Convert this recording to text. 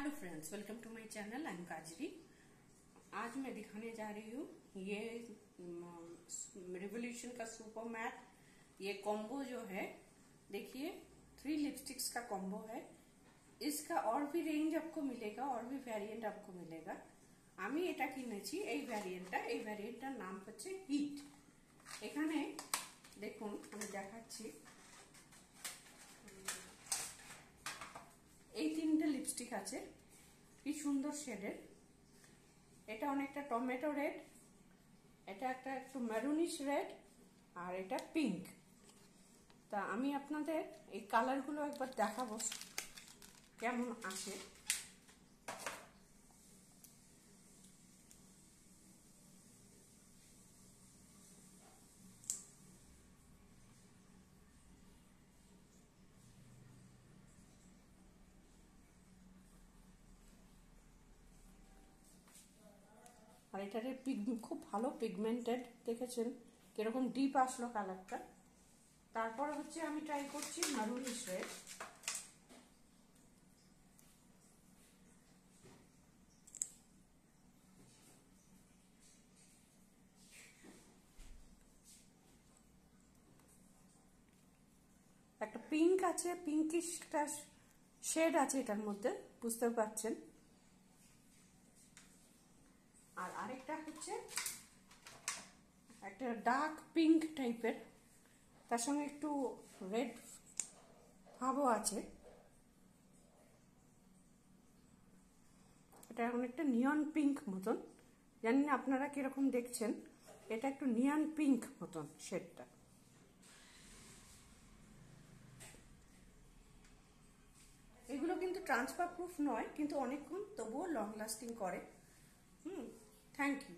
Hello friends, welcome to my channel. I am Kajri. आज मैं दिखाने जा रही हूँ ये रिवोल्यूशन का सुपर मैट। ये कॉम्बो जो है, देखिए 3 लिपस्टिक्स का कॉम्बो है। इसका और भी रेंज आपको मिलेगा, और भी ভ্যারিয়েন্ট आपको मिलेगा। আমি এটা কিনেছি এই ভ্যারিয়েন্টটার নাম হচ্ছে হিট। এখানে দেখুন, আমি দেখাচ্ছি। এই তিনটে লিপস্টিক আছে, কি সুন্দর শেডের। এটা অনেকটা টমেটো রেড, এটা একটা একটু মেরুনিশ রেড, আর এটা পিঙ্ক। তা আমি আপনাদের এই কালারগুলো একবার দেখাবো কেমন আসে। আর এটার খুব ভালো পিগমেন্টেড, দেখেছেন কিরকম ডিপ আসলো কালারটা। তারপর হচ্ছে আমি ট্রাই করছি মেরুনিশ রেড। একটা পিঙ্ক আছে, পিঙ্কিশ শেড আছে এটার মধ্যে, বুঝতে পারছেন। আর আরেকটা হচ্ছে একটা ডার্ক পিঙ্ক টাইপের, তার সঙ্গে একটু রেড ভাবও আছে। এটা অনেকটা নিয়ন পিঙ্ক মতন, জানি না আপনারা কিরকম দেখছেন। এটা একটু নিয়ন পিঙ্ক মতন শেডটা। এগুলো কিন্তু ট্রান্সফার প্রুফ নয়, কিন্তু অনেকক্ষণ তবুও লং লাস্টিং করে। Thank you.